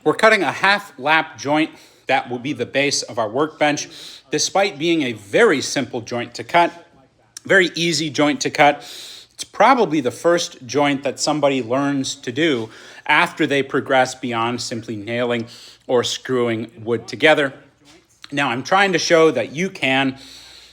We're cutting a half lap joint that will be the base of our workbench. Despite being a very simple joint to cut, very easy joint to cut, it's probably the first joint that somebody learns to do after they progress beyond simply nailing or screwing wood together. Now, I'm trying to show that you can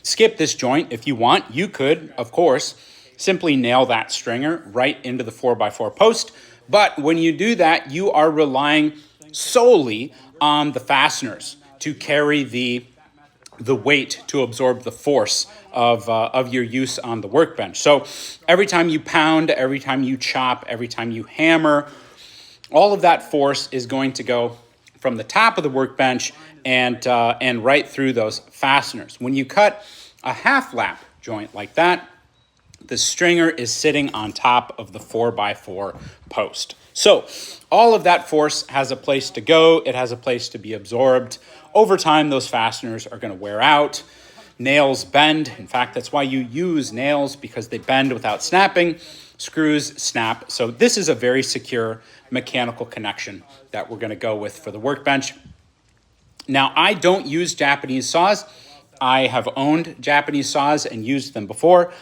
skip this joint if you want. You could, of course, simply nail that stringer right into the 4x4 post. But when you do that, you are relying solely on the fasteners to carry the weight, to absorb the force of your use on the workbench. So every time you pound, every time you chop, every time you hammer, all of that force is going to go from the top of the workbench and right through those fasteners. When you cut a half lap joint like that, the stringer is sitting on top of the 4x4 post. So all of that force has a place to go. It has a place to be absorbed. Over time, those fasteners are going to wear out. Nails bend. In fact, that's why you use nails, because they bend without snapping. Screws snap. So this is a very secure mechanical connection that we're going to go with for the workbench. Now, I don't use Japanese saws. I have owned Japanese saws and used them before.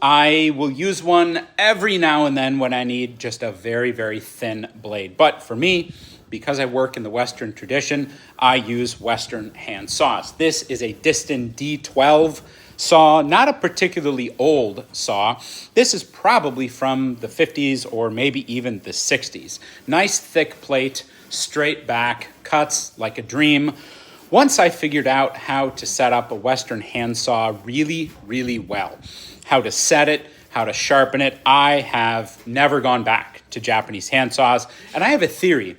I will use one every now and then when I need just a very, very thin blade. But for me, because I work in the Western tradition, I use Western hand saws. This is a Distin D12 saw, not a particularly old saw. This is probably from the 50s or maybe even the 60s. Nice thick plate, straight back, cuts like a dream. Once I figured out how to set up a Western hand saw really, really well, how to set it, how to sharpen it, I have never gone back to Japanese hand saws. And I have a theory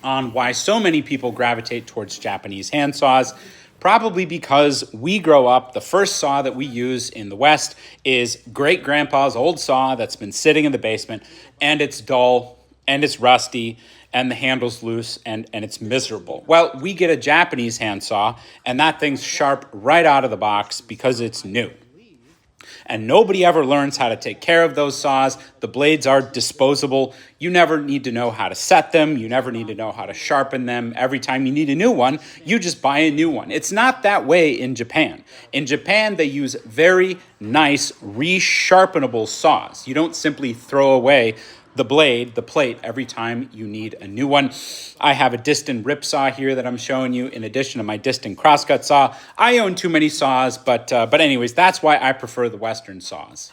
on why so many people gravitate towards Japanese hand saws. Probably because we grow up, the first saw that we use in the West is great-grandpa's old saw that's been sitting in the basement, and it's dull, and it's rusty, and the handle's loose, and it's miserable. Well, we get a Japanese hand saw, and that thing's sharp right out of the box because it's new. And nobody ever learns how to take care of those saws. The blades are disposable. You never need to know how to set them. You never need to know how to sharpen them. Every time you need a new one, you just buy a new one. It's not that way in Japan. In Japan, they use very nice resharpenable saws. You don't simply throw away the blade, the plate, every time you need a new one. I have a Distin rip saw here that I'm showing you in addition to my Distin crosscut saw. I own too many saws, but anyways, that's why I prefer the Western saws.